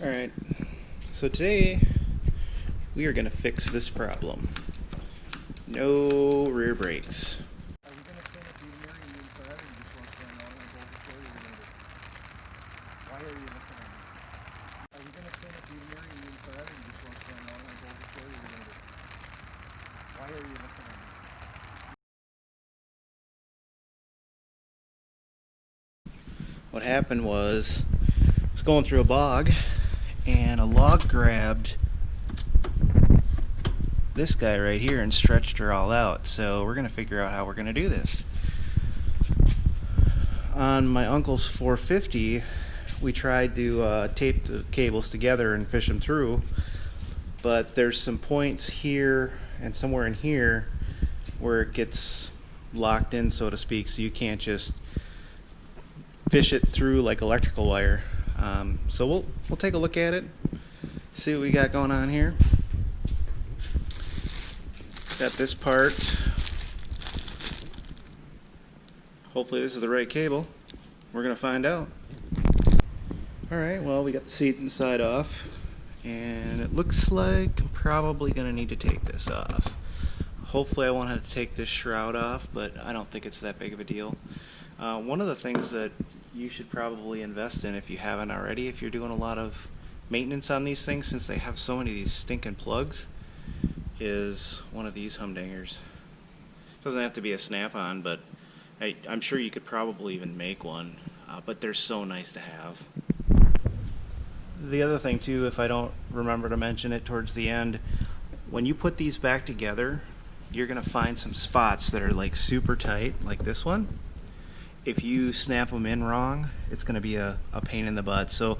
Alright, so today we are going to fix this problem. No rear brakes. Are we going to spin it the mirror and inside, or you just want to spin all and go before you remember? Why are you looking at me? Are we going to spin it the mirror and inside, or you just want to spin all and go before you remember? Why are you looking at me? What happened was, I was going through a bog and a log grabbed this guy right here and stretched her all out. So we're going to figure out how we're going to do this. On my uncle's 450, we tried to tape the cables together and fish them through, but there's some points here and somewhere in here where it gets locked in, so to speak, so you can't just fish it through like electrical wire. So we'll take a look at it, see what we got going on here. Got this part. Hopefully this is the right cable. We're gonna find out. Alright, well, we got the seat inside off, and it looks like I'm probably gonna need to take this off. Hopefully I won't have to take this shroud off, but I don't think it's that big of a deal. One of the things that you should probably invest in, if you haven't already, if you're doing a lot of maintenance on these things, since they have so many of these stinking plugs, is one of these humdingers. It doesn't have to be a snap-on, but I'm sure you could probably even make one, but they're so nice to have. The other thing too, if I don't remember to mention it towards the end, when you put these back together, you're gonna find some spots that are like super tight, like this one. If you snap them in wrong, it's gonna be a pain in the butt. So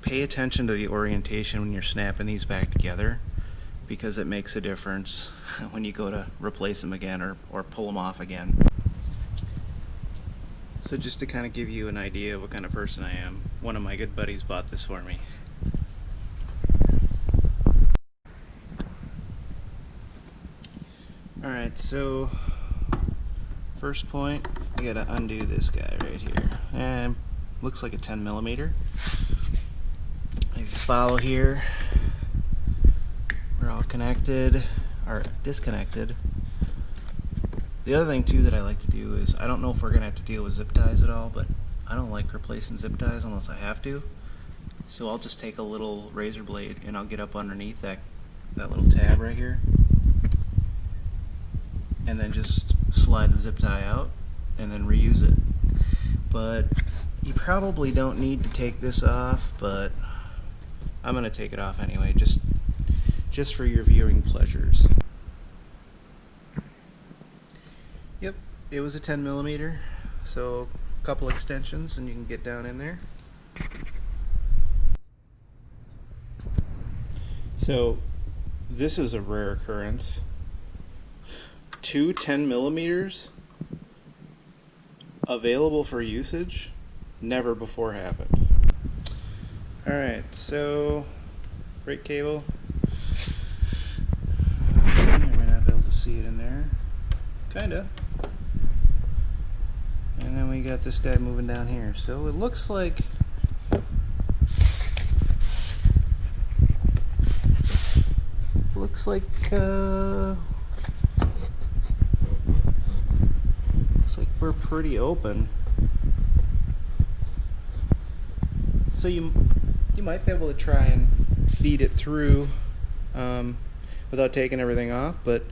pay attention to the orientation when you're snapping these back together, because it makes a difference when you go to replace them again or pull them off again. So just to kind of give you an idea of what kind of person I am, one of my good buddies bought this for me. Alright, so first point, I gotta undo this guy right here. And looks like a 10mm. If you follow here, we're all connected, or disconnected. The other thing too that I like to do is, I don't know if we're gonna have to deal with zip ties at all, but I don't like replacing zip ties unless I have to. So I'll just take a little razor blade and I'll get up underneath that little tab right here, and then just slide the zip tie out and then reuse it. But you probably don't need to take this off, but I'm gonna take it off anyway, just for your viewing pleasures. Yep, it was a 10mm, so a couple extensions and you can get down in there. So this is a rare occurrence. Two 10mm available for usage, never before happened. Alright, so brake cable. You might not be able to see it in there. Kinda. And then we got this guy moving down here. So it looks like we're pretty open. So you might be able to try and feed it through without taking everything off, but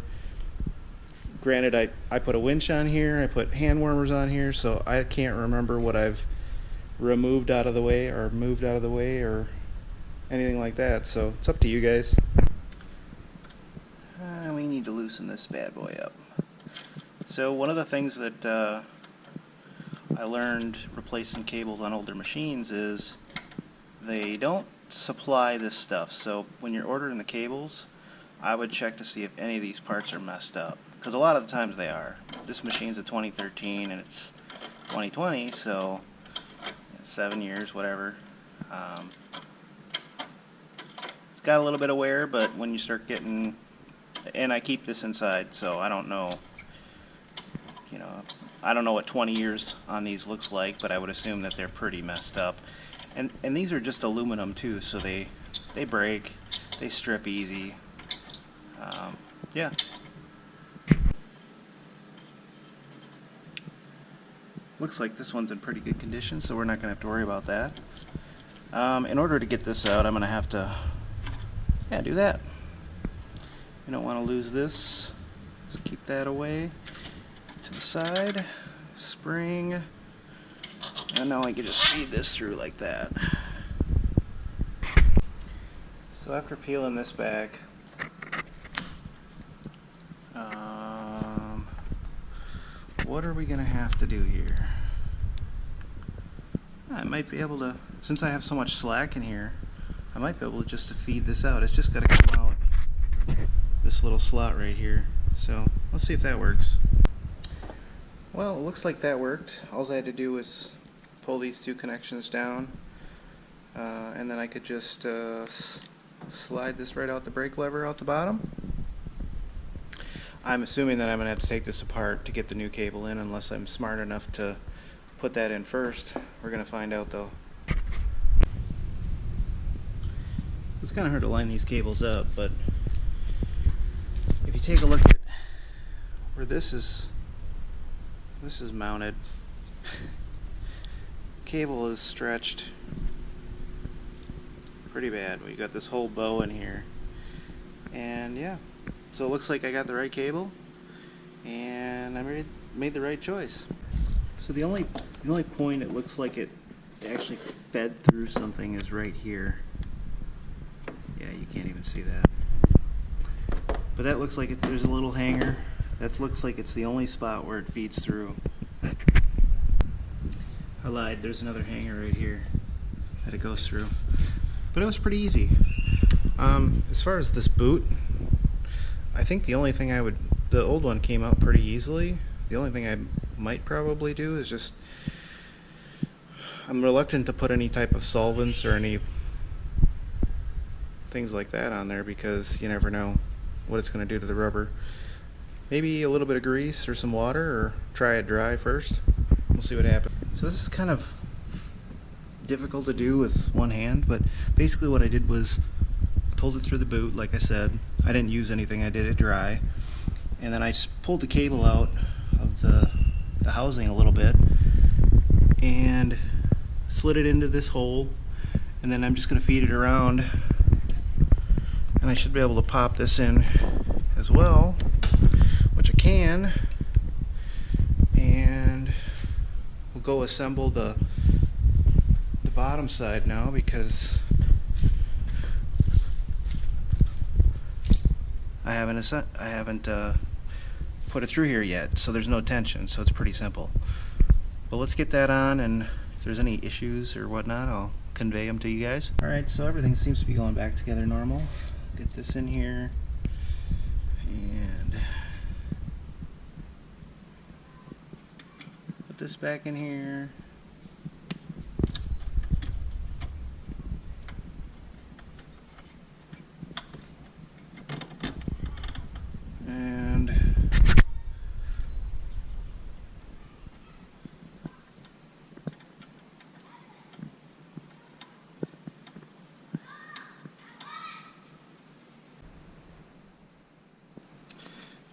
granted, I put a winch on here, I put hand warmers on here, so I can't remember what I've removed out of the way or moved out of the way or anything like that, so it's up to you guys. We need to loosen this bad boy up. So one of the things that I learned replacing cables on older machines is they don't supply this stuff. So when you're ordering the cables, I would check to see if any of these parts are messed up, because a lot of the times they are. This machine's a 2013 and it's 2020, so 7 years, whatever. It's got a little bit of wear, but when you start getting, and I keep this inside, so I don't know, you know, I don't know what 20 years on these looks like, but I would assume that they're pretty messed up. And these are just aluminum too, so they break, they strip easy. Yeah. Looks like this one's in pretty good condition, so we're not going to have to worry about that. In order to get this out, I'm going to have to, do that. You don't want to lose this. Just keep that away to the side. Spring. And now I can just feed this through like that. So after peeling this back, what are we going to have to do here? I might be able to, since I have so much slack in here, I might be able just to feed this out. It's just got to come out this little slot right here. So let's see if that works. Well, it looks like that worked. All I had to do was pull these two connections down, and then I could just slide this right out the brake lever out the bottom. I'm assuming that I'm going to have to take this apart to get the new cable in, unless I'm smart enough to put that in first. We're going to find out though. It's kind of hard to line these cables up, but if you take a look at where this is mounted, cable is stretched pretty bad. We got this whole bow in here, and yeah, so it looks like I got the right cable, and I made the right choice. So the only point it looks like it actually fed through something is right here. Yeah, you can't even see that. But that looks like there's a little hanger. That looks like it's the only spot where it feeds through. I lied, there's another hanger right here that it goes through. But it was pretty easy. As far as this boot, I think the only thing the old one came out pretty easily. The only thing I might probably do is just, I'm reluctant to put any type of solvents or any things like that on there because you never know what it's going to do to the rubber. Maybe a little bit of grease or some water, or try it dry first. We'll see what happens. So this is kind of difficult to do with one hand, but basically what I did was I pulled it through the boot, like I said. I didn't use anything, I did it dry. And then I pulled the cable out of the housing a little bit and slid it into this hole, and then I'm just going to feed it around, and I should be able to pop this in as well, which I can, and we'll go assemble the bottom side now because I haven't put it through here yet, so there's no tension, so it's pretty simple. But let's get that on, and if there's any issues or whatnot, I'll convey them to you guys. Alright, so everything seems to be going back together normal. Get this in here, and put this back in here. And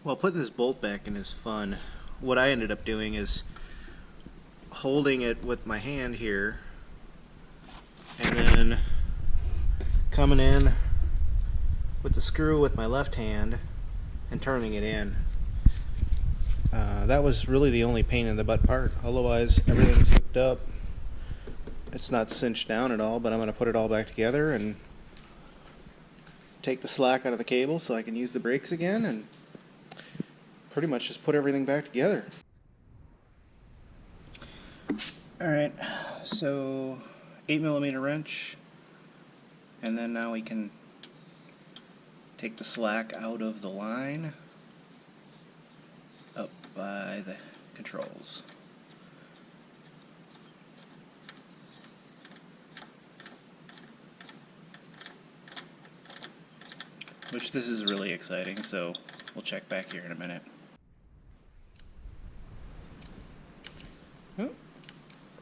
well, putting this bolt back in is fun. What I ended up doing is holding it with my hand here and then coming in with the screw with my left hand and turning it in. That was really the only pain in the butt part. Otherwise, everything's hooked up. It's not cinched down at all, but I'm going to put it all back together and take the slack out of the cable so I can use the brakes again, and pretty much just put everything back together. Alright, so 8mm wrench, and then now we can take the slack out of the line up by the controls. Which this is really exciting, so we'll check back here in a minute.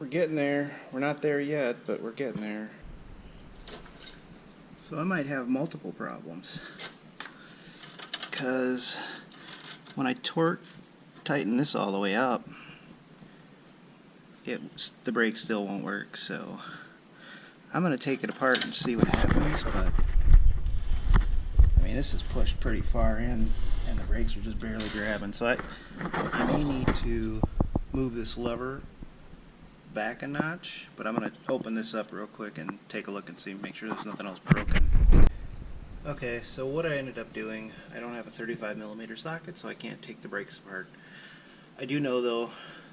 getting there. We're not there yet, but we're getting there. So I might have multiple problems, because when I tighten this all the way up, the brake still won't work. So I'm going to take it apart and see what happens. But I mean, this is pushed pretty far in, and the brakes are just barely grabbing. So I may need to move this lever back a notch, but I'm going to open this up real quick and take a look and see, make sure there's nothing else broken. Okay, so what I ended up doing, I don't have a 35mm socket, so I can't take the brakes apart. I do know though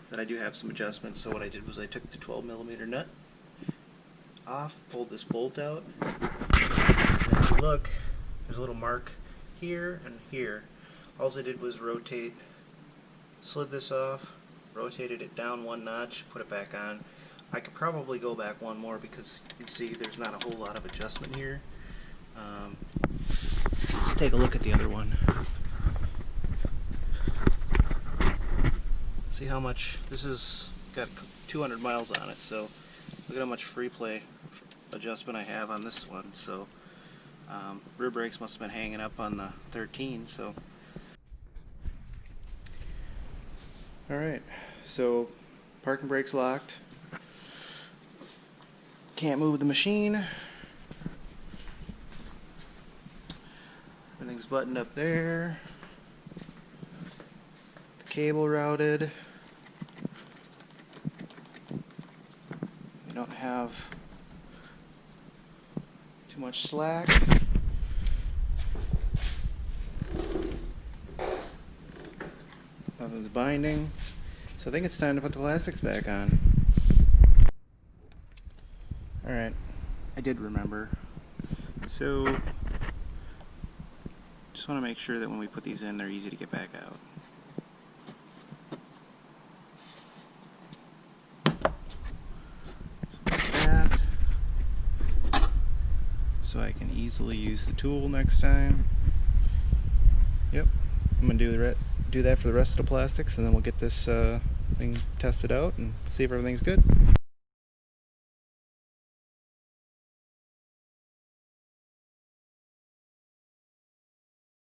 that I do have some adjustments, so what I did was I took the 12mm nut off, pulled this bolt out, and if you look, there's a little mark here and here. All I did was slid this off, rotated it down one notch, put it back on. I could probably go back one more because you can see there's not a whole lot of adjustment here. Let's take a look at the other one. See how much, this has got 200 miles on it, so look at how much free play adjustment I have on this one. So rear brakes must have been hanging up on the 13. So alright, so parking brake's locked. Can't move the machine. Everything's buttoned up there. The cable routed. We don't have too much slack. Nothing's binding. So I think it's time to put the plastics back on. Alright, I did remember. So just want to make sure that when we put these in, they're easy to get back out. So like that. So I can easily use the tool next time. Yep, I'm going to do that for the rest of the plastics, and then we'll get this thing tested out and see if everything's good.